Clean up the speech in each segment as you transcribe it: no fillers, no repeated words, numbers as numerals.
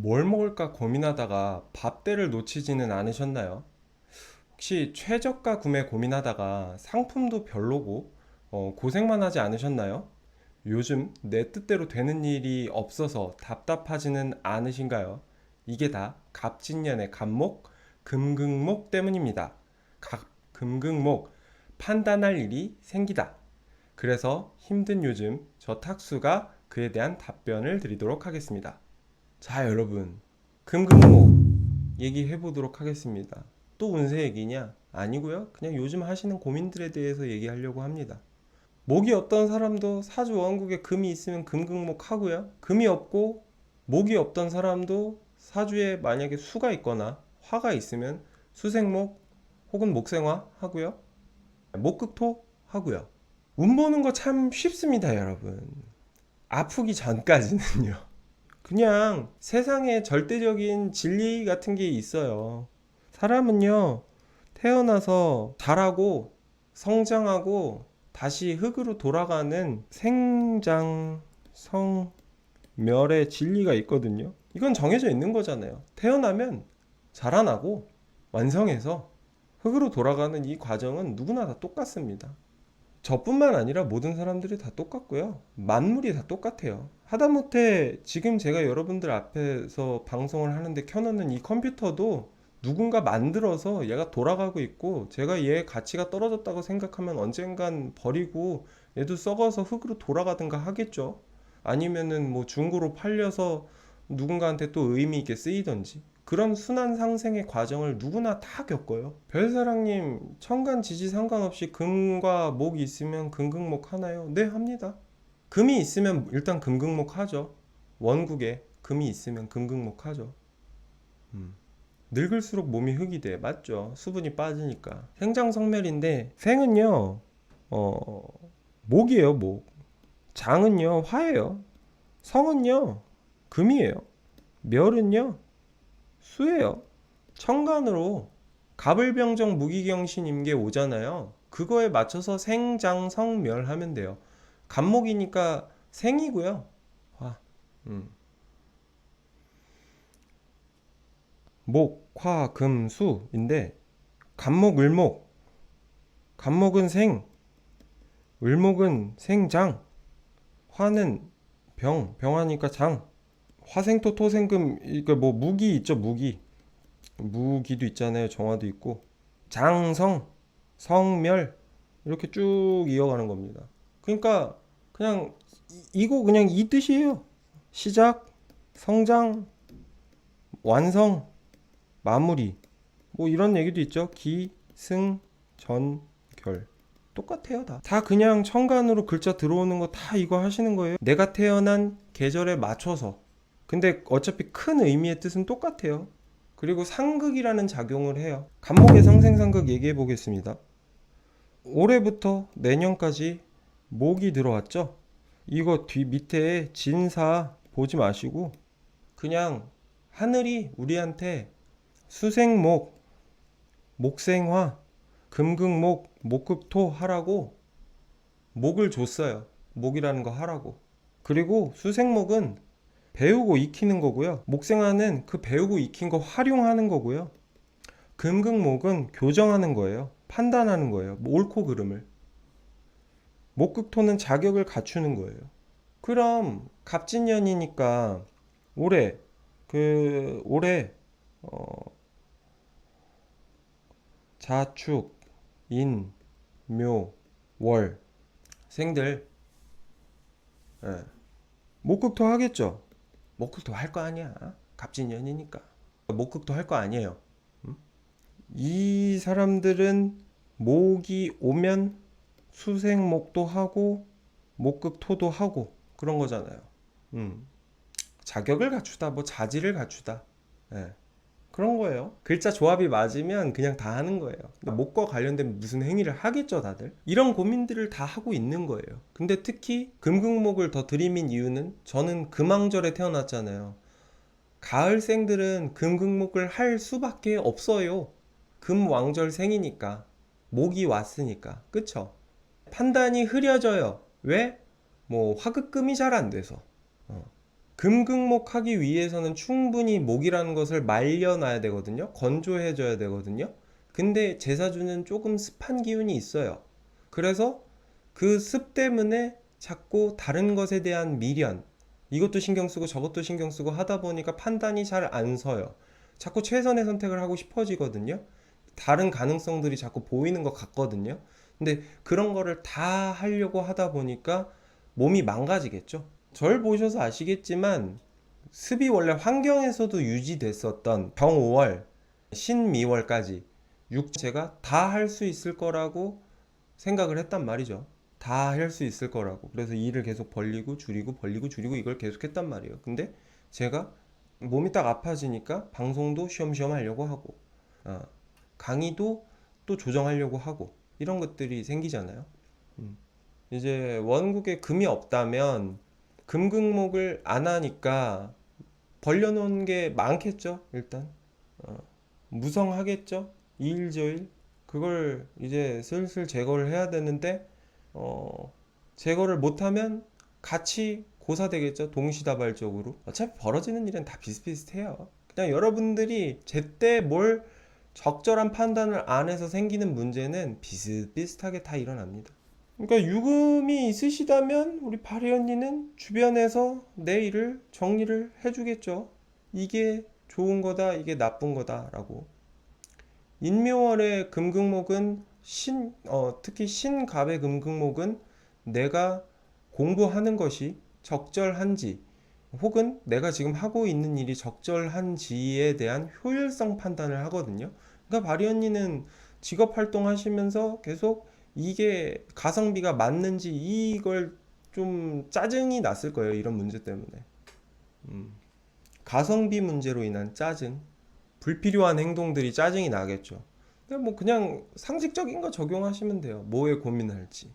뭘 먹을까 고민하다가 밥대를 놓치지는 않으셨나요? 혹시 최저가 구매 고민하다가 상품도 별로고 고생만 하지 않으셨나요? 요즘 내 뜻대로 되는 일이 없어서 답답하지는 않으신가요? 이게 다 갑진년의 갑목, 금극목 때문입니다. 금극목, 판단할 일이 생기다. 그래서 힘든 요즘 저 탁수가 그에 대한 답변을 드리도록 하겠습니다. 자, 여러분. 금금목 얘기해 보도록 하겠습니다. 또 운세 얘기냐? 아니고요. 그냥 요즘 하시는 고민들에 대해서 얘기하려고 합니다. 목이 없던 사람도 사주 원국에 금이 있으면 금금목 하고요. 금이 없고 목이 없던 사람도 사주에 만약에 수가 있거나 화가 있으면 수생목 혹은 목생화 하고요. 목극토 하고요. 운 보는 거 참 쉽습니다, 여러분. 아프기 전까지는요. 그냥 세상에 절대적인 진리 같은 게 있어요. 사람은요, 태어나서 자라고 성장하고 다시 흙으로 돌아가는 생장, 성, 멸의 진리가 있거든요. 이건 정해져 있는 거잖아요. 태어나면 자라나고 완성해서 흙으로 돌아가는 이 과정은 누구나 다 똑같습니다. 저뿐만 아니라 모든 사람들이 다 똑같고요. 만물이 다 똑같아요. 하다못해 지금 제가 여러분들 앞에서 방송을 하는데 켜놓는 이 컴퓨터도 누군가 만들어서 얘가 돌아가고 있고 제가 얘의 가치가 떨어졌다고 생각하면 언젠간 버리고 얘도 썩어서 흙으로 돌아가든가 하겠죠. 아니면은 뭐 중고로 팔려서 누군가한테 또 의미 있게 쓰이던지. 그런 순환 상생의 과정을 누구나 다 겪어요. 별사랑님, 천간 지지 상관없이 금과 목이 있으면 금극목 하나요? 네, 합니다. 금이 있으면 일단 금극목 하죠. 원국에 금이 있으면 금극목 하죠. 늙을수록 몸이 흙이 돼. 맞죠? 수분이 빠지니까. 생장성멸인데 생은요, 어, 목이에요, 목. 장은요, 화예요. 성은요, 금이에요. 멸은요, 수예요. 천간으로 갑을병정 무기경신 임계 오잖아요. 그거에 맞춰서 생장성멸 하면 돼요. 갑목이니까 생이고요. 화. 음. 목, 화, 금, 수인데 갑목, 을목. 갑목은 생, 을목은 생장, 화는 병, 병하니까 장. 화생토, 토생금, 이거 뭐 무기 있죠, 무기. 무기도 있잖아요. 정화도 있고. 장성, 성멸 이렇게 쭉 이어가는 겁니다. 그러니까 그냥 이거 그냥 이 뜻이에요. 시작, 성장, 완성, 마무리. 뭐 이런 얘기도 있죠. 기, 승, 전, 결. 똑같아요, 다. 다 그냥 천간으로 글자 들어오는 거 다 이거 하시는 거예요. 내가 태어난 계절에 맞춰서. 근데 어차피 큰 의미의 뜻은 똑같아요. 그리고 상극이라는 작용을 해요. 간목의 상생상극 얘기해 보겠습니다. 올해부터 내년까지 목이 들어왔죠? 이거 뒤 밑에 진사 보지 마시고 그냥 하늘이 우리한테 수생목, 목생화, 금극목, 목극토 하라고 목을 줬어요. 목이라는 거 하라고. 그리고 수생목은 배우고 익히는 거고요. 목생화는 그 배우고 익힌 거 활용하는 거고요. 금극목은 교정하는 거예요. 판단하는 거예요. 뭐 옳고 그름을. 목극토는 자격을 갖추는 거예요. 그럼 갑진년이니까 올해 올해 어, 자축, 인, 묘, 월 생들 예. 목극토 하겠죠. 목극토 할 거 아니야. 갑진년이니까. 목극토 할 거 아니에요. 이 사람들은 목이 오면 수생목도 하고 목극토도 하고 그런 거잖아요. 음. 자격을 갖추다, 뭐 자질을 갖추다. 예. 그런 거예요. 글자 조합이 맞으면 그냥 다 하는 거예요. 목과 관련된 무슨 행위를 하겠죠, 다들. 이런 고민들을 다 하고 있는 거예요. 근데 특히 금극목을 더 들이민 이유는 저는 금왕절에 태어났잖아요. 가을생들은 금극목을 할 수밖에 없어요. 금왕절 생이니까. 목이 왔으니까. 그쵸? 판단이 흐려져요. 왜? 뭐 화급금이 잘 안 돼서. 어. 금극목하기 위해서는 충분히 목이라는 것을 말려놔야 되거든요. 건조해져야 되거든요. 근데 제사주는 조금 습한 기운이 있어요. 그래서 그 습 때문에 자꾸 다른 것에 대한 미련, 이것도 신경 쓰고 저것도 신경 쓰고 하다 보니까 판단이 잘 안 서요. 자꾸 최선의 선택을 하고 싶어지거든요. 다른 가능성들이 자꾸 보이는 것 같거든요. 근데 그런 거를 다 하려고 하다 보니까 몸이 망가지겠죠. 절 보셔서 아시겠지만 습이 원래 환경에서도 유지됐었던 병5월, 신미월까지 육체가 다 할 수 있을 거라고 생각을 했단 말이죠. 다 할 수 있을 거라고. 그래서 일을 계속 벌리고 줄이고 벌리고 줄이고 이걸 계속 했단 말이에요. 근데 제가 몸이 딱 아파지니까 방송도 쉬엄쉬엄 하려고 하고, 어, 강의도 또 조정하려고 하고, 이런 것들이 생기잖아요. 음. 이제 원국에 금이 없다면 금극목을 안 하니까 벌려놓은 게 많겠죠, 일단. 어, 무성하겠죠? 이일저일. 그걸 이제 슬슬 제거를 해야 되는데, 어, 제거를 못하면 같이 고사되겠죠, 동시다발적으로. 어차피 벌어지는 일은 다 비슷비슷해요. 그냥 여러분들이 제때 뭘 적절한 판단을 안 해서 생기는 문제는 비슷비슷하게 다 일어납니다. 그러니까 유금이 있으시다면 우리 파리 언니는 주변에서 내 일을 정리를 해주겠죠. 이게 좋은 거다, 이게 나쁜 거다라고. 인묘월의 금극목은 특히 신갑의 금극목은 내가 공부하는 것이 적절한지 혹은 내가 지금 하고 있는 일이 적절한지에 대한 효율성 판단을 하거든요. 그러니까 바리 언니는 직업 활동하시면서 계속 이게 가성비가 맞는지 이걸 좀 짜증이 났을 거예요. 이런 문제 때문에. 음. 가성비 문제로 인한 짜증, 불필요한 행동들이 짜증이 나겠죠. 근데 뭐 그냥 상식적인 거 적용하시면 돼요. 뭐에 고민할지.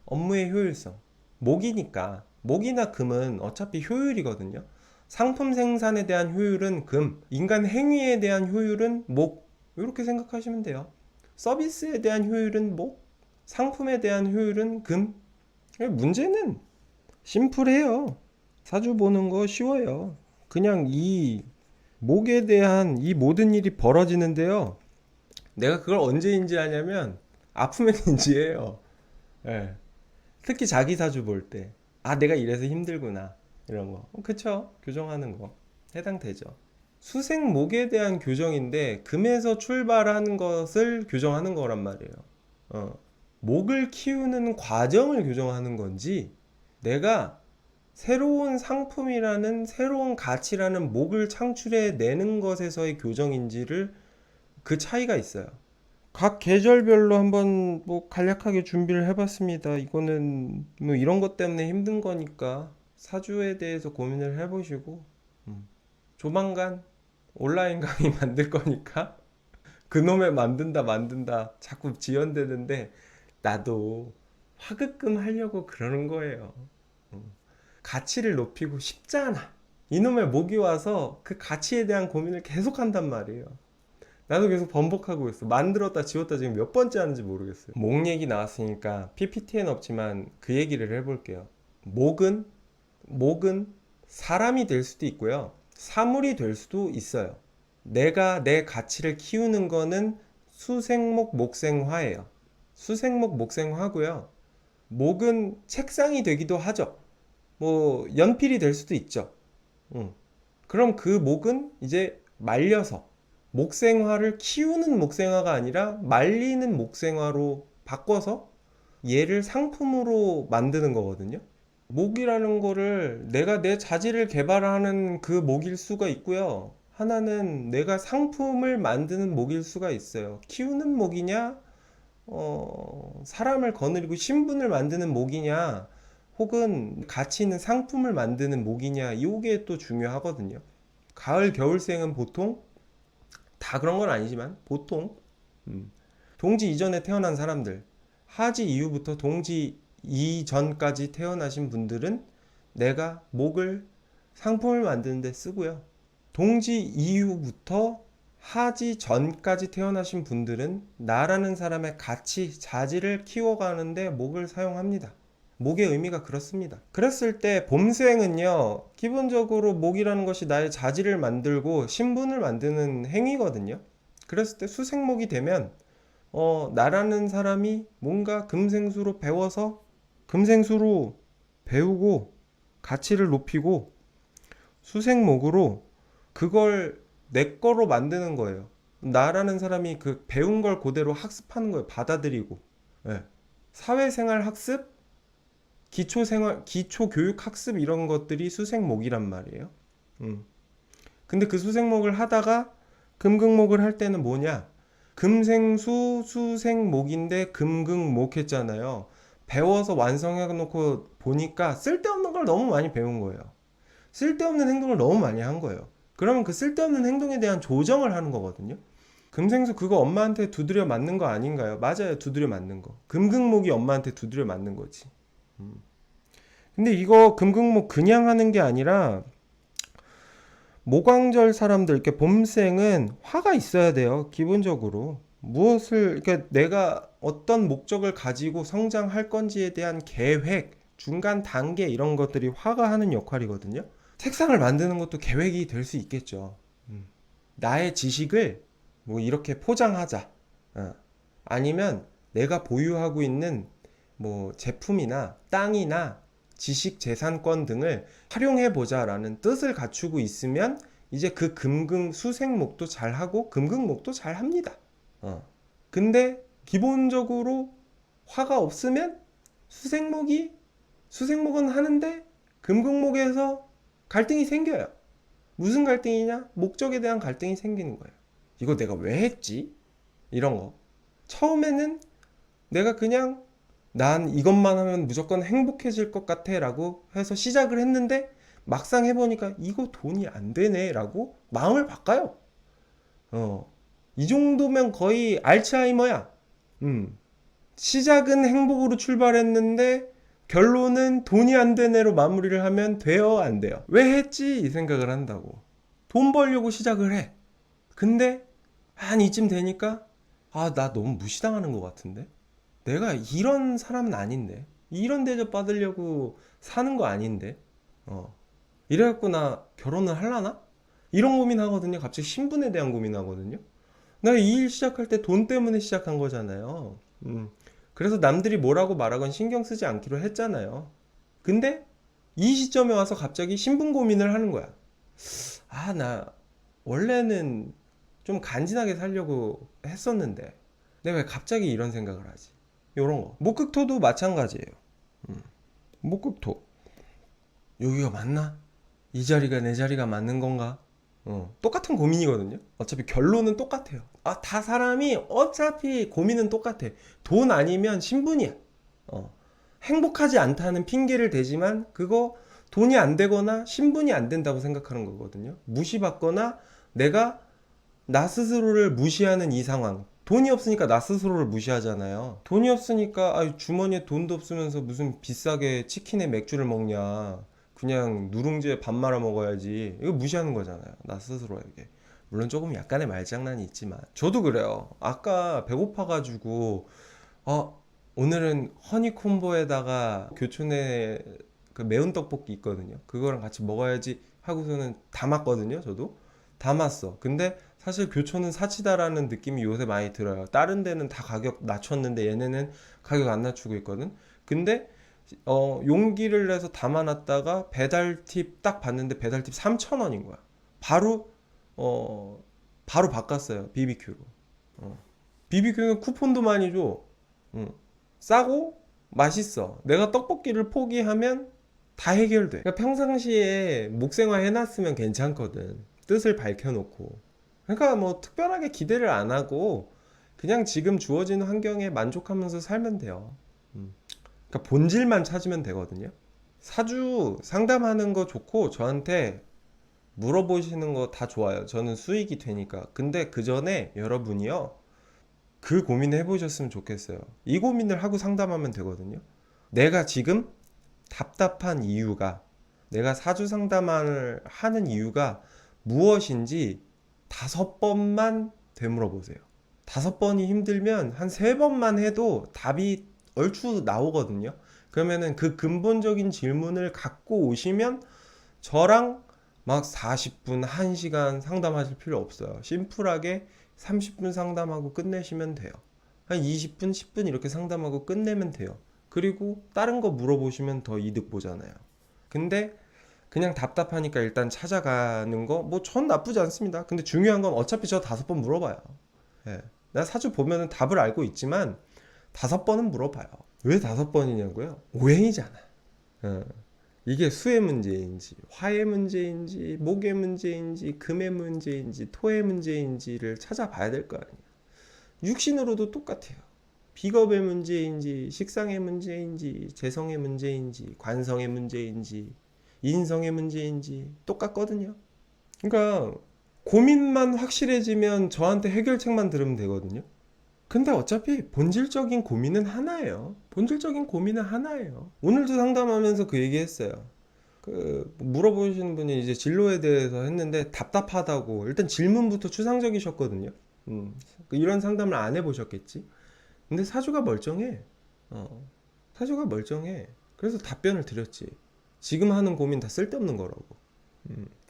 업무의 효율성. 목이니까. 목이나 금은 어차피 효율이거든요. 상품 생산에 대한 효율은 금, 인간 행위에 대한 효율은 목. 이렇게 생각하시면 돼요. 서비스에 대한 효율은 목, 상품에 대한 효율은 금. 문제는 심플해요. 사주 보는 거 쉬워요. 그냥 이 목에 대한 이 모든 일이 벌어지는데요. 내가 그걸 언제 인지하냐면 아프면 인지해요. 예. 특히 자기 사주 볼 때. 아, 내가 이래서 힘들구나. 이런 거. 그쵸? 교정하는 거. 해당되죠. 수생목에 대한 교정인데 금에서 출발하는 것을 교정하는 거란 말이에요. 어. 목을 키우는 과정을 교정하는 건지 내가 새로운 상품이라는 새로운 가치라는 목을 창출해 내는 것에서의 교정인지를 그 차이가 있어요. 각 계절별로 한번 뭐 간략하게 준비를 해봤습니다. 이거는 뭐 이런 것 때문에 힘든 거니까 사주에 대해서 고민을 해보시고 조만간 온라인 강의 만들 거니까 그놈의 만든다 자꾸 지연되는데 나도 화급금 하려고 그러는 거예요. 가치를 높이고 싶잖아. 이놈의 목이 와서 그 가치에 대한 고민을 계속 한단 말이에요. 나도 계속 번복하고 있어. 만들었다 지웠다 지금 몇 번째 하는지 모르겠어요. 목 얘기 나왔으니까 PPT엔 없지만 그 얘기를 해볼게요. 목은 사람이 될 수도 있고요. 사물이 될 수도 있어요. 내가 내 가치를 키우는 거는 수생목 목생화예요. 수생목 목생화고요. 목은 책상이 되기도 하죠. 뭐 연필이 될 수도 있죠. 그럼 그 목은 이제 말려서 목생화를 키우는 목생화가 아니라 말리는 목생화로 바꿔서 얘를 상품으로 만드는 거거든요. 목이라는 거를 내가 내 자질을 개발하는 그 목일 수가 있고요. 하나는 내가 상품을 만드는 목일 수가 있어요. 키우는 목이냐, 사람을 거느리고 신분을 만드는 목이냐, 혹은 가치 있는 상품을 만드는 목이냐, 이게 또 중요하거든요. 가을, 겨울생은 보통 다 그런 건 아니지만 보통 동지 이전에 태어난 사람들, 하지 이후부터 동지 이전까지 태어나신 분들은 내가 목을 상품을 만드는 데 쓰고요. 동지 이후부터 하지 전까지 태어나신 분들은 나라는 사람의 가치, 자질을 키워가는데 목을 사용합니다. 목의 의미가 그렇습니다. 그랬을 때 봄생은요, 기본적으로 목이라는 것이 나의 자질을 만들고 신분을 만드는 행위거든요. 그랬을 때 수생목이 되면 나라는 사람이 뭔가 금생수로 배워서 금생수로 배우고 가치를 높이고 수생목으로 그걸 내 거로 만드는 거예요. 나라는 사람이 그 배운 걸 그대로 학습하는 거예요. 받아들이고. 예. 사회생활 학습, 기초교육 학습 이런 것들이 수생목이란 말이에요. 근데 그 수생목을 하다가 금극목을 할 때는 뭐냐? 금생수 수생목인데 금극목 했잖아요. 배워서 완성해 놓고 보니까 쓸데없는 걸 너무 많이 배운 거예요. 쓸데없는 행동을 너무 많이 한 거예요. 그러면 그 쓸데없는 행동에 대한 조정을 하는 거거든요. 금생수 그거 엄마한테 두드려 맞는 거 아닌가요? 맞아요. 두드려 맞는 거. 금극목이 엄마한테 두드려 맞는 거지. 근데 이거 금극목 그냥 하는 게 아니라 모광절 사람들, 이렇게 봄생은 화가 있어야 돼요. 기본적으로. 그러니까 내가 어떤 목적을 가지고 성장할 건지에 대한 계획, 중간 단계 이런 것들이 화가 하는 역할이거든요. 책상을 만드는 것도 계획이 될 수 있겠죠. 나의 지식을 뭐 이렇게 포장하자. 아니면 내가 보유하고 있는 뭐 제품이나 땅이나 지식 재산권 등을 활용해 보자라는 뜻을 갖추고 있으면 이제 그 금극 수생목도 잘 하고 금극목도 잘 합니다. 근데 기본적으로 화가 없으면 수생목은 하는데 금극목에서 갈등이 생겨요. 무슨 갈등이냐? 목적에 대한 갈등이 생기는 거예요. 이거 내가 왜 했지? 이런 거. 처음에는 내가 그냥 난 이것만 하면 무조건 행복해질 것 같아 라고 해서 시작을 했는데 막상 해보니까 이거 돈이 안 되네 라고 마음을 바꿔요. 이 정도면 거의 알츠하이머야. 시작은 행복으로 출발했는데 결론은 돈이 안 되네로 마무리를 하면 돼요, 안 돼요? 왜 했지? 이 생각을 한다고. 돈 벌려고 시작을 해. 근데 한 이쯤 되니까 나 너무 무시당하는 것 같은데? 내가 이런 사람은 아닌데? 이런 대접 받으려고 사는 거 아닌데? 이래갖고 나 결혼을 할라나? 이런 고민하거든요. 갑자기 신분에 대한 고민하거든요. 내가 이 일 시작할 때 돈 때문에 시작한 거잖아요. 그래서 남들이 뭐라고 말하건 신경 쓰지 않기로 했잖아요. 근데 이 시점에 와서 갑자기 신분 고민을 하는 거야. 나 원래는 좀 간지나게 살려고 했었는데 내가 왜 갑자기 이런 생각을 하지? 요런 거. 목극토도 마찬가지예요. 목극토. 여기가 맞나? 이 자리가 내 자리가 맞는 건가? 똑같은 고민이거든요. 어차피 결론은 똑같아요. 다 사람이 어차피 고민은 똑같아. 돈 아니면 신분이야. 행복하지 않다는 핑계를 대지만 그거 돈이 안 되거나 신분이 안 된다고 생각하는 거거든요. 무시받거나 내가 나 스스로를 무시하는 이 상황. 돈이 없으니까 나 스스로를 무시하잖아요. 돈이 없으니까 주머니에 돈도 없으면서 무슨 비싸게 치킨에 맥주를 먹냐. 그냥 누룽지에 밥 말아 먹어야지. 이거 무시하는 거잖아요. 나 스스로에게. 물론 조금 약간의 말장난이 있지만 저도 그래요. 아까 배고파가지고 오늘은 허니콤보에다가 교촌에 그 매운 떡볶이 있거든요. 그거랑 같이 먹어야지 하고서는 담았거든요. 저도 담았어. 근데 사실 교촌은 사치다라는 느낌이 요새 많이 들어요. 다른 데는 다 가격 낮췄는데 얘네는 가격 안 낮추고 있거든. 근데 용기를 내서 담아놨다가 배달팁 딱 봤는데 배달팁 3,000원인 거야. 바로 바꿨어요. BBQ로. BBQ는 쿠폰도 많이 줘. 싸고 맛있어. 내가 떡볶이를 포기하면 다 해결돼. 그러니까 평상시에 목생화 해놨으면 괜찮거든. 뜻을 밝혀놓고. 그러니까 뭐 특별하게 기대를 안 하고 그냥 지금 주어진 환경에 만족하면서 살면 돼요. 그러니까 본질만 찾으면 되거든요. 사주 상담하는 거 좋고 저한테 물어보시는 거 다 좋아요. 저는 수익이 되니까. 근데 그 전에 여러분이요. 그 고민을 해보셨으면 좋겠어요. 이 고민을 하고 상담하면 되거든요. 내가 지금 답답한 이유가, 내가 사주 상담을 하는 이유가 무엇인지 5번만 되물어보세요. 5번이 힘들면 한 3번만 해도 답이 얼추 나오거든요. 그러면은 그 근본적인 질문을 갖고 오시면 저랑 막 40분, 1시간 상담하실 필요 없어요. 심플하게 30분 상담하고 끝내시면 돼요. 한 20분, 10분 이렇게 상담하고 끝내면 돼요. 그리고 다른 거 물어보시면 더 이득 보잖아요. 근데 그냥 답답하니까 일단 찾아가는 거, 뭐 전 나쁘지 않습니다. 근데 중요한 건 어차피 저 5번 물어봐요. 예. 내가 사주 보면은 답을 알고 있지만 5번은 물어봐요. 왜 5번이냐고요? 오행이잖아. 예. 이게 수의 문제인지, 화의 문제인지, 목의 문제인지, 금의 문제인지, 토의 문제인지를 찾아봐야 될 거 아니에요. 육신으로도 똑같아요. 비겁의 문제인지, 식상의 문제인지, 재성의 문제인지, 관성의 문제인지, 인성의 문제인지 똑같거든요. 그러니까 고민만 확실해지면 저한테 해결책만 들으면 되거든요. 근데 어차피 본질적인 고민은 하나예요. 본질적인 고민은 하나예요. 오늘도 상담하면서 그 얘기 했어요. 그 물어보시는 분이 이제 진로에 대해서 했는데 답답하다고 일단 질문부터 추상적이셨거든요. 이런 상담을 안 해보셨겠지. 근데 사주가 멀쩡해. 사주가 멀쩡해. 그래서 답변을 드렸지. 지금 하는 고민 다 쓸데없는 거라고.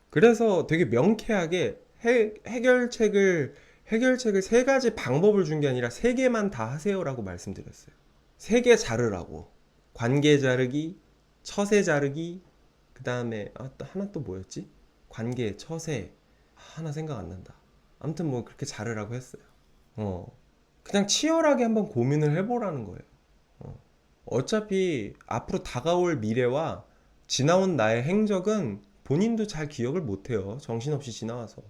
그래서 되게 명쾌하게 해결책을 3가지 방법을 준 게 아니라 3개만 다 하세요라고 말씀드렸어요. 3개 자르라고. 관계 자르기, 처세 자르기, 그 다음에 하나 또 뭐였지? 관계, 처세, 하나 생각 안 난다. 아무튼 뭐 그렇게 자르라고 했어요. 그냥 치열하게 한번 고민을 해보라는 거예요. 어차피 앞으로 다가올 미래와 지나온 나의 행적은 본인도 잘 기억을 못해요. 정신없이 지나와서.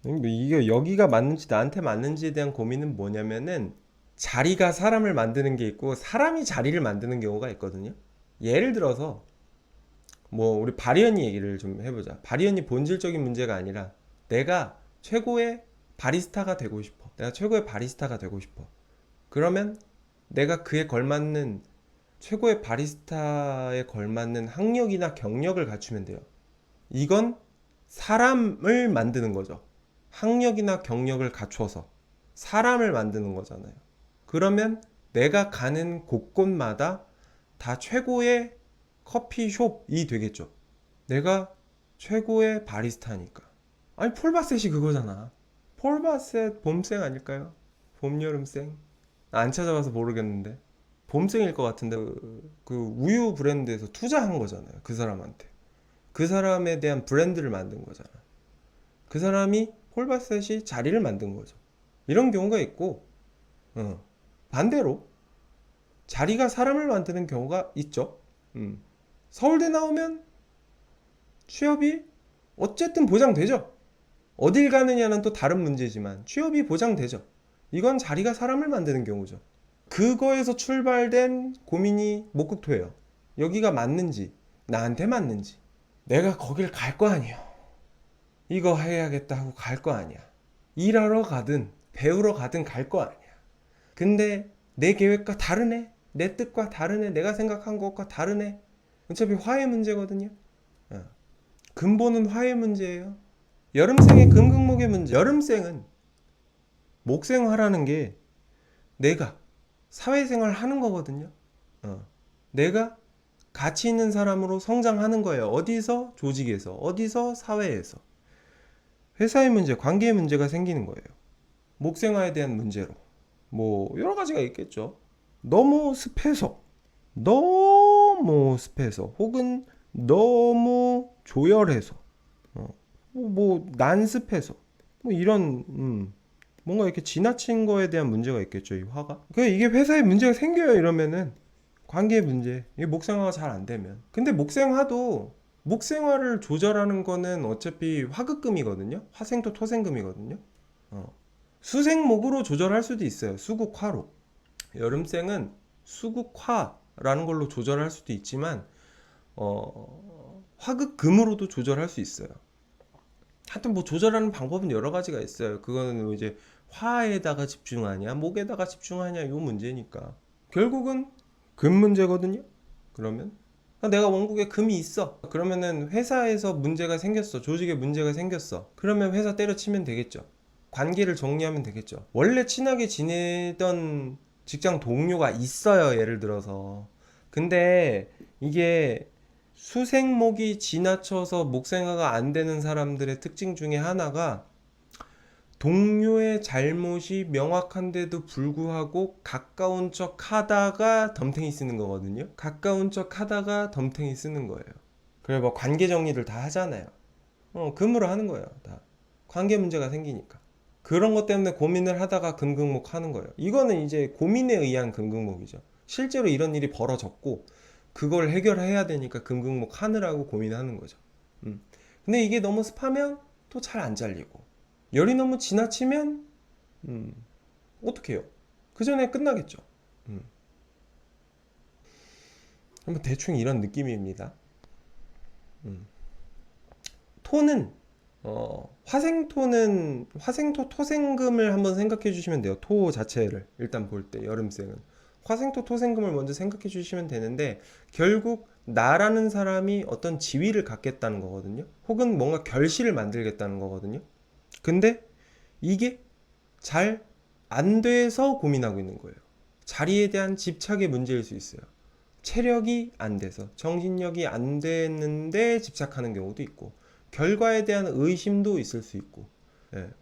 이게 여기가 맞는지 나한테 맞는지에 대한 고민은 뭐냐면은 자리가 사람을 만드는 게 있고 사람이 자리를 만드는 경우가 있거든요. 예를 들어서 뭐 우리 바리언니 얘기를 좀 해보자. 바리언니 본질적인 문제가 아니라 내가 최고의 바리스타가 되고 싶어. 내가 최고의 바리스타가 되고 싶어. 그러면 내가 그에 걸맞는 최고의 바리스타에 걸맞는 학력이나 경력을 갖추면 돼요. 이건 사람을 만드는 거죠. 학력이나 경력을 갖춰서 사람을 만드는 거잖아요. 그러면 내가 가는 곳곳마다 다 최고의 커피숍이 되겠죠. 내가 최고의 바리스타니까. 아니 폴바셋이 그거잖아. 폴바셋 봄생 아닐까요? 봄, 여름생? 안 찾아봐서 모르겠는데 봄생일 것 같은데 그 우유 브랜드에서 투자한 거잖아요. 그 사람한테. 그 사람에 대한 브랜드를 만든 거잖아. 그 사람이 폴바셋이 자리를 만든 거죠. 이런 경우가 있고 반대로 자리가 사람을 만드는 경우가 있죠. 서울대 나오면 취업이 어쨌든 보장되죠. 어딜 가느냐는 또 다른 문제지만 취업이 보장되죠. 이건 자리가 사람을 만드는 경우죠. 그거에서 출발된 고민이 목극토예요. 여기가 맞는지, 나한테 맞는지. 내가 거길 갈 거 아니에요. 이거 해야겠다 하고 갈 거 아니야. 일하러 가든 배우러 가든 갈 거 아니야. 근데 내 계획과 다르네. 내 뜻과 다르네. 내가 생각한 것과 다르네. 어차피 화의 문제거든요. 근본은 화의 문제예요. 여름생의 금극목의 문제. 여름생은 목생화라는 게 내가 사회생활 하는 거거든요. 내가 가치 있는 사람으로 성장하는 거예요. 어디서? 조직에서. 어디서? 사회에서. 회사의 문제, 관계의 문제가 생기는 거예요. 목생화에 대한 문제로. 뭐 여러 가지가 있겠죠. 너무 습해서 혹은 너무 조열해서 뭐 난습해서 뭐 이런 뭔가 이렇게 지나친 거에 대한 문제가 있겠죠. 이 화가. 이게 회사에 문제가 생겨요. 이러면은 관계의 문제. 이게 목생화가 잘 안 되면. 근데 목생화를 조절하는 거는 어차피 화극금이거든요. 화생토 토생금이거든요. 수생목으로 조절할 수도 있어요. 수국화로. 여름생은 수국화라는 걸로 조절할 수도 있지만 화극금으로도 조절할 수 있어요. 하여튼 뭐 조절하는 방법은 여러 가지가 있어요. 그거는 이제 화에다가 집중하냐, 목에다가 집중하냐 요 문제니까. 결국은 금 문제거든요. 그러면 내가 원국에 금이 있어. 그러면은 회사에서 문제가 생겼어. 조직에 문제가 생겼어. 그러면 회사 때려치면 되겠죠. 관계를 정리하면 되겠죠. 원래 친하게 지내던 직장 동료가 있어요. 예를 들어서 근데 이게 수생목이 지나쳐서 목생화가 안 되는 사람들의 특징 중에 하나가 동료의 잘못이 명확한데도 불구하고 가까운 척 하다가 덤탱이 쓰는 거거든요. 가까운 척 하다가 덤탱이 쓰는 거예요. 그래 뭐 관계 정리를 다 하잖아요. 금으로 하는 거예요. 다. 관계 문제가 생기니까. 그런 것 때문에 고민을 하다가 금극목 하는 거예요. 이거는 이제 고민에 의한 금극목이죠. 실제로 이런 일이 벌어졌고 그걸 해결해야 되니까 금극목 하느라고 고민하는 거죠. 근데 이게 너무 습하면 또 잘 안 잘리고 열이 너무 지나치면 어떻게 해요? 그 전에 끝나겠죠. 음. 한번 대충 이런 느낌입니다. 음. 토는 화생토 토생금을 한번 생각해 주시면 돼요. 토 자체를 일단 볼 때 여름생은 화생토 토생금을 먼저 생각해 주시면 되는데 결국 나라는 사람이 어떤 지위를 갖겠다는 거거든요. 혹은 뭔가 결실을 만들겠다는 거거든요. 근데 이게 잘 안 돼서 고민하고 있는 거예요. 자리에 대한 집착의 문제일 수 있어요. 체력이 안 돼서 정신력이 안 됐는데 집착하는 경우도 있고 결과에 대한 의심도 있을 수 있고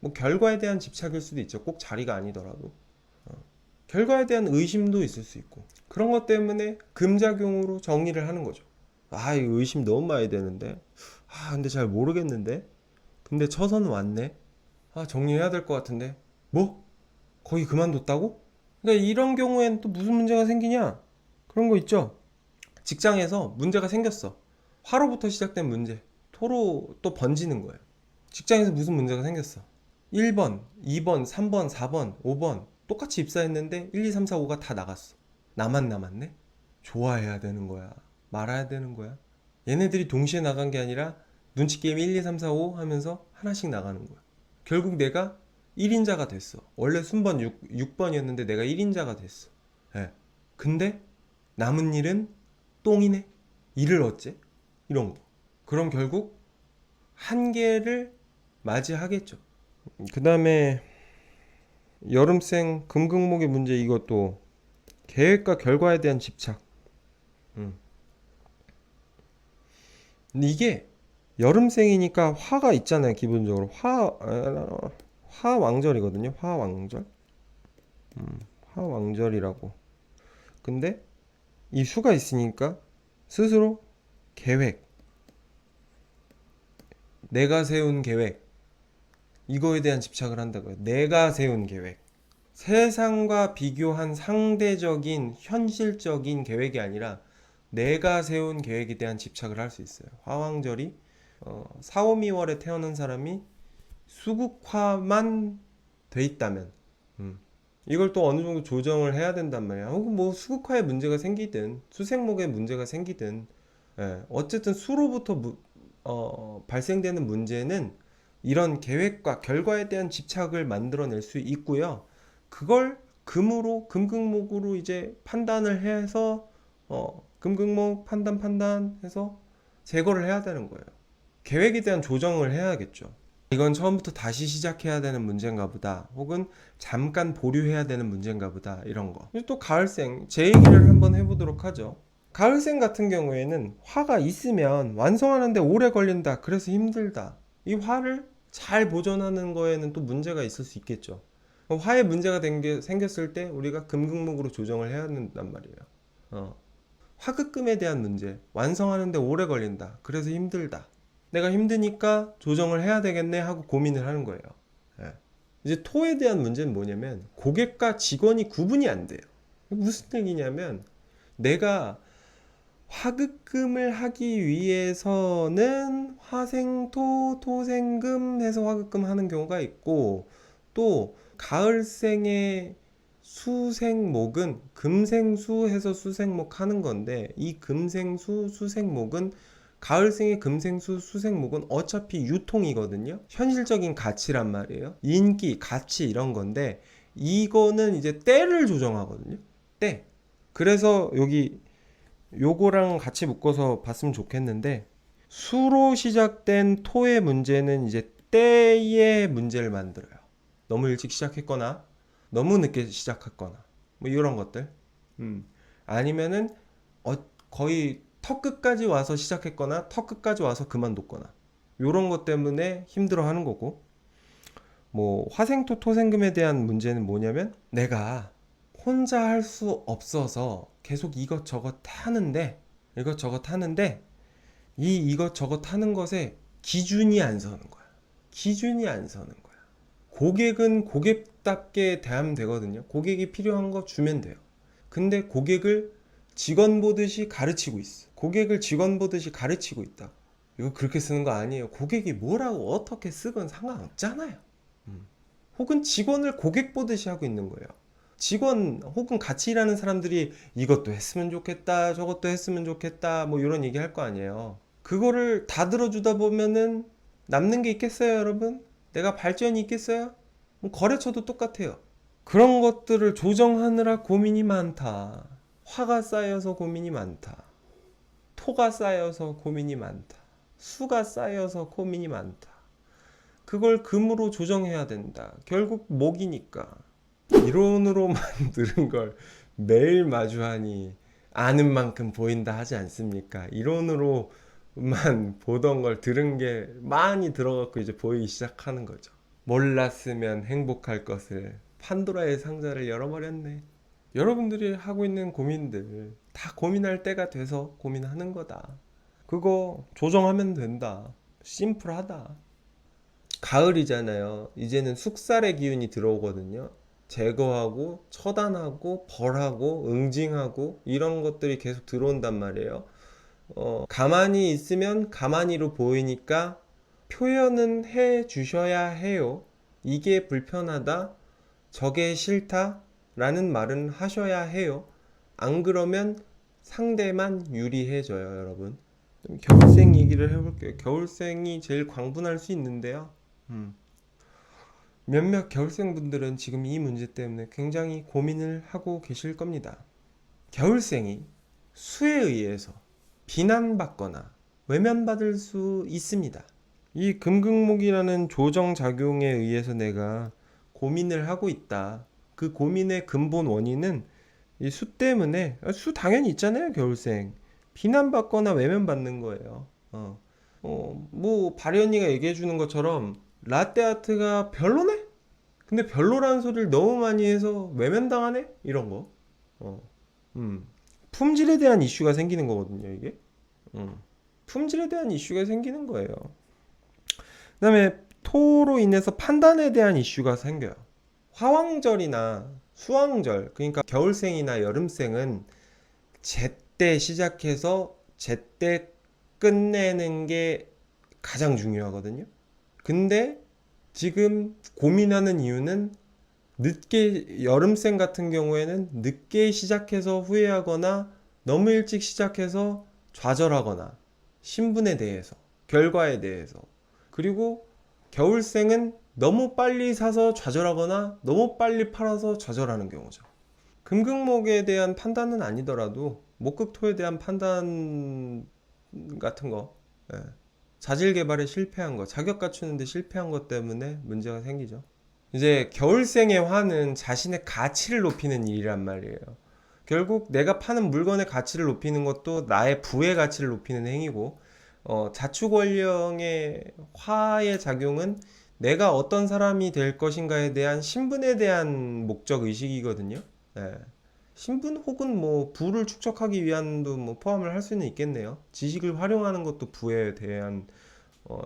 뭐 결과에 대한 집착일 수도 있죠. 꼭 자리가 아니더라도 결과에 대한 의심도 있을 수 있고 그런 것 때문에 금작용으로 정리를 하는 거죠. 아, 이 의심 너무 많이 되는데 근데 잘 모르겠는데 근데 처선 왔네. 정리해야 될 것 같은데 뭐? 거기 그만뒀다고? 그러니까 이런 경우엔 또 무슨 문제가 생기냐? 그런 거 있죠. 직장에서 문제가 생겼어. 화로부터 시작된 문제. 토로 또 번지는 거예요. 직장에서 무슨 문제가 생겼어. 1번, 2번, 3번, 4번, 5번 똑같이 입사했는데 1, 2, 3, 4, 5가 다 나갔어. 나만 남았네? 좋아해야 되는 거야? 말아야 되는 거야? 얘네들이 동시에 나간 게 아니라 눈치 게임 1, 2, 3, 4, 5 하면서 하나씩 나가는 거야. 결국 내가 1인자가 됐어. 원래 순번 6번이었는데 내가 1인자가 됐어. 예. 근데 남은 일은 똥이네. 일을 어째? 이런 거. 그럼 결국 한계를 맞이하겠죠. 그 다음에 여름생 금극목의 문제 이것도 계획과 결과에 대한 집착. 음. 근데 이게 여름생이니까 화가 있잖아요. 기본적으로 화왕절이거든요. 화왕절. 화왕절이라고. 근데 이 수가 있으니까 스스로 계획, 내가 세운 계획, 이거에 대한 집착을 한다고요. 내가 세운 계획. 세상과 비교한 상대적인 현실적인 계획이 아니라 내가 세운 계획에 대한 집착을 할 수 있어요. 화왕절이 4, 5, 2월에 태어난 사람이 수국화만 돼 있다면 이걸 또 어느 정도 조정을 해야 된단 말이야. 혹은 뭐 수국화에 문제가 생기든 수생목에 문제가 생기든 어쨌든 수로부터 발생되는 문제는 이런 계획과 결과에 대한 집착을 만들어낼 수 있고요. 그걸 금으로 금극목으로 이제 판단을 해서 금극목 판단해서 제거를 해야 되는 거예요. 계획에 대한 조정을 해야겠죠. 이건 처음부터 다시 시작해야 되는 문제인가 보다. 혹은 잠깐 보류해야 되는 문제인가 보다. 이런 거. 또 가을생 제 얘기를 한번 해보도록 하죠. 가을생 같은 경우에는 화가 있으면 완성하는데 오래 걸린다. 그래서 힘들다. 이 화를 잘 보존하는 거에는 또 문제가 있을 수 있겠죠. 화에 문제가 생겼을 때 우리가 금극목으로 조정을 해야 된단 말이에요. 화급금에 대한 문제. 완성하는데 오래 걸린다. 그래서 힘들다. 내가 힘드니까 조정을 해야 되겠네 하고 고민을 하는 거예요. 예. 이제 토에 대한 문제는 뭐냐면 고객과 직원이 구분이 안 돼요. 무슨 얘기냐면 내가 화급금을 하기 위해서는 화생토, 토생금 해서 화급금 하는 경우가 있고 또 가을생의 수생목은 금생수 해서 수생목 하는 건데 이 금생수, 수생목은 가을생의 금생수, 수생목은 어차피 유통이거든요. 현실적인 가치란 말이에요. 인기, 가치 이런 건데 이거는 이제 때를 조정하거든요. 때. 그래서 여기 요거랑 같이 묶어서 봤으면 좋겠는데 수로 시작된 토의 문제는 이제 때의 문제를 만들어요. 너무 일찍 시작했거나 너무 늦게 시작했거나 뭐 이런 것들. 아니면은 거의 턱 끝까지 와서 시작했거나 턱 끝까지 와서 그만뒀거나 요런 것 때문에 힘들어하는 거고, 뭐 화생토 토생금에 대한 문제는 뭐냐면 내가 혼자 할 수 없어서 계속 이것저것 하는데 이 이것저것 하는 것에 기준이 안 서는 거야. 기준이 안 서는 거야. 고객은 고객답게 대하면 되거든요. 고객이 필요한 거 주면 돼요. 근데 고객을 직원 보듯이 가르치고 있어. 고객을 직원 보듯이 가르치고 있다. 이거 그렇게 쓰는 거 아니에요. 고객이 뭐라고 어떻게 쓰건 상관없잖아요. 혹은 직원을 고객 보듯이 하고 있는 거예요. 직원 혹은 같이 일하는 사람들이 이것도 했으면 좋겠다, 저것도 했으면 좋겠다, 뭐 이런 얘기 할 거 아니에요. 그거를 다 들어주다 보면은 남는 게 있겠어요, 여러분? 내가 발전이 있겠어요? 뭐 거래처도 똑같아요. 그런 것들을 조정하느라 고민이 많다. 화가 쌓여서 고민이 많다. 토가 쌓여서 고민이 많다. 수가 쌓여서 고민이 많다. 그걸 금으로 조정해야 된다. 결국 목이니까. 이론으로만 들은 걸 매일 마주하니 아는 만큼 보인다 하지 않습니까? 이론으로만 보던 걸 들은 게 많이 들어갖고 이제 보이기 시작하는 거죠. 몰랐으면 행복할 것을 판도라의 상자를 열어버렸네. 여러분들이 하고 있는 고민들 다 고민할 때가 돼서 고민하는 거다. 그거 조정하면 된다. 심플하다. 가을이잖아요. 이제는 숙살의 기운이 들어오거든요. 제거하고 처단하고 벌하고 응징하고 이런 것들이 계속 들어온단 말이에요. 가만히 있으면 가만히로 보이니까 표현은 해 주셔야 해요. 이게 불편하다, 저게 싫다 라는 말은 하셔야 해요. 안 그러면 상대만 유리해져요, 여러분. 겨울생 얘기를 해볼게요. 겨울생이 제일 광분할 수 있는데요. 몇몇 겨울생 분들은 지금 이 문제 때문에 굉장히 고민을 하고 계실 겁니다. 겨울생이 수에 의해서 비난받거나 외면받을 수 있습니다. 이 금극목이라는 조정작용에 의해서 내가 고민을 하고 있다. 그 고민의 근본 원인은 이 수 때문에, 수 당연히 있잖아요, 겨울생. 비난받거나 외면받는 거예요. 뭐 발현이가 얘기해 주는 것처럼 라떼아트가 별로네? 근데 별로라는 소리를 너무 많이 해서 외면당하네? 이런 거. 어. 품질에 대한 이슈가 생기는 거거든요, 이게. 품질에 대한 이슈가 생기는 거예요. 그다음에 토로 인해서 판단에 대한 이슈가 생겨요. 화왕절이나 수왕절, 그러니까 겨울생이나 여름생은 제때 시작해서 제때 끝내는 게 가장 중요하거든요. 근데 지금 고민하는 이유는 늦게, 여름생 같은 경우에는 늦게 시작해서 후회하거나 너무 일찍 시작해서 좌절하거나 신분에 대해서, 결과에 대해서. 그리고 겨울생은 너무 빨리 사서 좌절하거나 너무 빨리 팔아서 좌절하는 경우죠. 금극목에 대한 판단은 아니더라도 목극토에 대한 판단 같은 거, 예. 자질 개발에 실패한 거, 자격 갖추는데 실패한 것 때문에 문제가 생기죠. 이제 겨울생의 화는 자신의 가치를 높이는 일이란 말이에요. 결국 내가 파는 물건의 가치를 높이는 것도 나의 부의 가치를 높이는 행위고, 자축원령의 화의 작용은 내가 어떤 사람이 될 것인가에 대한 신분에 대한 목적 의식이거든요. 예. 신분 혹은 뭐 부를 축적하기 위한도 뭐 포함을 할 수는 있겠네요. 지식을 활용하는 것도 부에 대한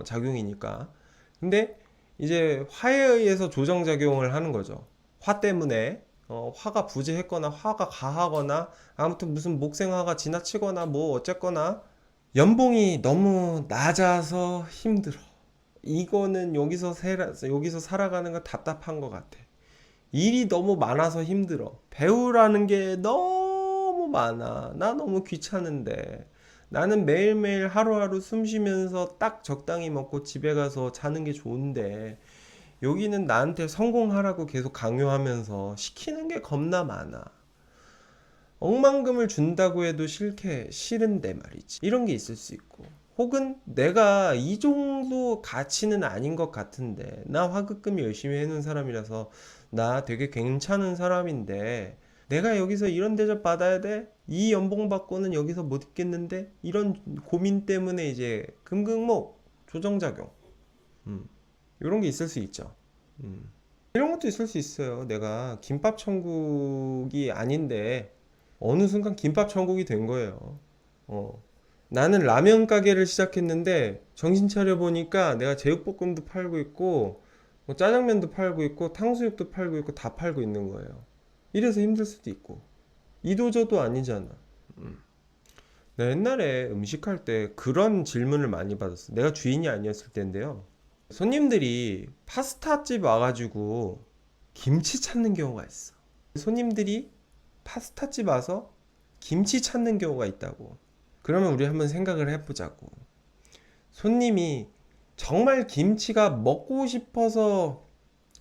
작용이니까. 근데 이제 화에 의해서 조정작용을 하는 거죠. 화 때문에 화가 부재했거나 화가 가하거나 아무튼 무슨 목생화가 지나치거나 뭐 어쨌거나 연봉이 너무 낮아서 힘들어. 이거는 여기서 살아가는 거 답답한 것 같아. 일이 너무 많아서 힘들어. 배우라는 게 너무 많아. 나 너무 귀찮은데. 나는 매일매일 하루하루 숨 쉬면서 딱 적당히 먹고 집에 가서 자는 게 좋은데, 여기는 나한테 성공하라고 계속 강요하면서 시키는 게 겁나 많아. 억만금을 준다고 해도 싫은데 말이지. 이런 게 있을 수 있고. 혹은 내가 이 정도 가치는 아닌 것 같은데, 나 화급금 열심히 해놓은 사람이라서 나 되게 괜찮은 사람인데 내가 여기서 이런 대접 받아야 돼? 이 연봉 받고는 여기서 못 있겠는데? 이런 고민 때문에 이제 금극목 조정작용. 이런 게 있을 수 있죠. 이런 것도 있을 수 있어요. 내가 김밥 천국이 아닌데 어느 순간 김밥 천국이 된 거예요. 어. 나는 라면 가게를 시작했는데 정신 차려 보니까 내가 제육볶음도 팔고 있고 뭐 짜장면도 팔고 있고 탕수육도 팔고 있고 다 팔고 있는 거예요. 이래서 힘들 수도 있고 이도저도 아니잖아. 나 옛날에 음식할 때 그런 질문을 많이 받았어. 내가 주인이 아니었을 때인데요. 손님들이 파스타집 와가지고 김치 찾는 경우가 있어. 손님들이 파스타집 와서 김치 찾는 경우가 있다고. 그러면 우리 한번 생각을 해보자고. 손님이 정말 김치가 먹고 싶어서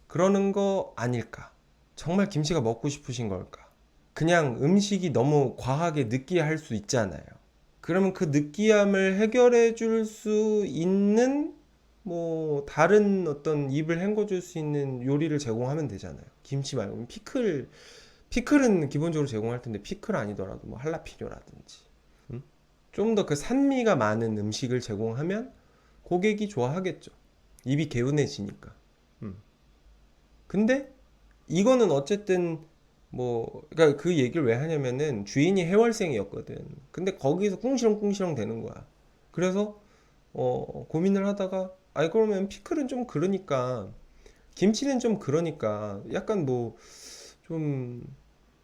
그러는 거 아닐까? 정말 김치가 먹고 싶으신 걸까? 그냥 음식이 너무 과하게 느끼할 수 있잖아요. 그러면 그 느끼함을 해결해 줄 수 있는 뭐 다른 어떤 입을 헹궈 줄 수 있는 요리를 제공하면 되잖아요. 김치 말고 피클은 기본적으로 제공할 텐데 피클 아니더라도 뭐 할라피뇨라든지 좀 더 그 산미가 많은 음식을 제공하면 고객이 좋아하겠죠. 입이 개운해지니까. 근데 이거는 어쨌든 뭐 그러니까 그 얘기를 왜 하냐면은 주인이 해월생이었거든. 근데 거기서 꿍시렁꿍시렁 되는 거야. 그래서 고민을 하다가 아이 그러면 피클은 좀 그러니까 김치는 좀 그러니까 약간 뭐 좀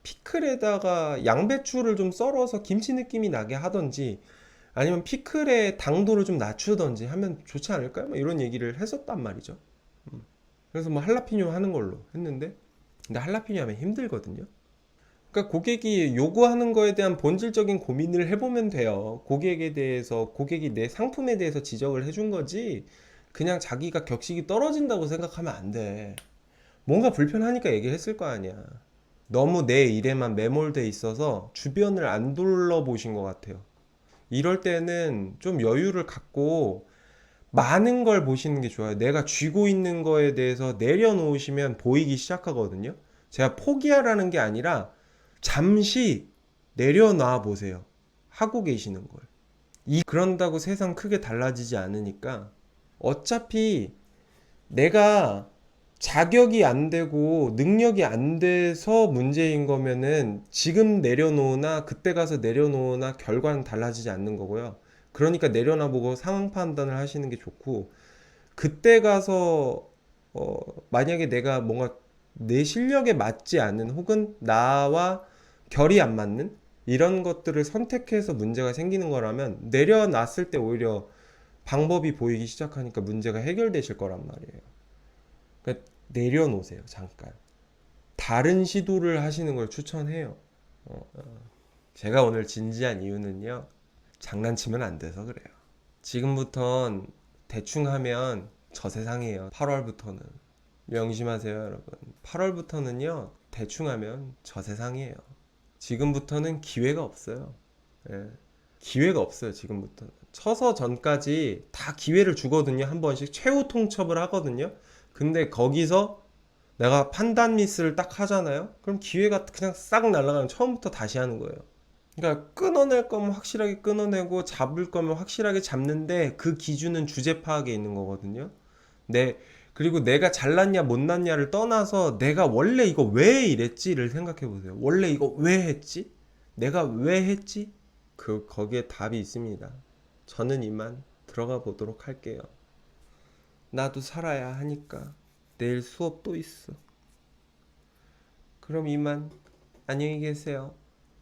피클에다가 양배추를 좀 썰어서 김치 느낌이 나게 하던지 아니면 피클의 당도를 좀 낮추던지 하면 좋지 않을까요? 뭐 이런 얘기를 했었단 말이죠. 그래서 뭐 할라피뇨 하는 걸로 했는데 근데 할라피뇨 하면 힘들거든요. 그러니까 고객이 요구하는 거에 대한 본질적인 고민을 해보면 돼요. 고객에 대해서 고객이 내 상품에 대해서 지적을 해준 거지 그냥 자기가 격식이 떨어진다고 생각하면 안 돼. 뭔가 불편하니까 얘기를 했을 거 아니야. 너무 내 일에만 매몰돼 있어서 주변을 안 둘러보신 것 같아요. 이럴 때는 좀 여유를 갖고 많은 걸 보시는 게 좋아요. 내가 쥐고 있는 거에 대해서 내려놓으시면 보이기 시작하거든요. 제가 포기하라는 게 아니라 잠시 내려놔 보세요. 하고 계시는 걸. 그런다고 세상 크게 달라지지 않으니까 어차피 내가 자격이 안 되고 능력이 안 돼서 문제인 거면은 지금 내려놓으나 그때 가서 내려놓으나 결과는 달라지지 않는 거고요. 그러니까 내려놔 보고 상황 판단을 하시는 게 좋고 그때 가서 만약에 내가 뭔가 내 실력에 맞지 않는 혹은 나와 결이 안 맞는 이런 것들을 선택해서 문제가 생기는 거라면 내려놨을 때 오히려 방법이 보이기 시작하니까 문제가 해결되실 거란 말이에요. 그러니까 내려놓으세요, 잠깐. 다른 시도를 하시는 걸 추천해요. 제가 오늘 진지한 이유는요, 장난치면 안 돼서 그래요. 지금부턴 대충 하면 저 세상이에요. 8월부터는. 명심하세요, 여러분. 8월부터는요, 대충 하면 저 세상이에요. 지금부터는 기회가 없어요. 예. 기회가 없어요, 지금부터는. 처서 전까지 다 기회를 주거든요, 한 번씩. 최후 통첩을 하거든요. 근데 거기서 내가 판단 미스를 딱 하잖아요? 그럼 기회가 그냥 싹 날아가면 처음부터 다시 하는 거예요. 그러니까 끊어낼 거면 확실하게 끊어내고 잡을 거면 확실하게 잡는데 그 기준은 주제 파악에 있는 거거든요. 그리고 내가 잘났냐 못났냐를 떠나서 내가 원래 이거 왜 이랬지를 생각해 보세요. 원래 이거 왜 했지? 내가 왜 했지? 거기에 답이 있습니다. 저는 이만 들어가 보도록 할게요. 나도 살아야 하니까. 내일 수업 또 있어. 그럼 이만 안녕히 계세요.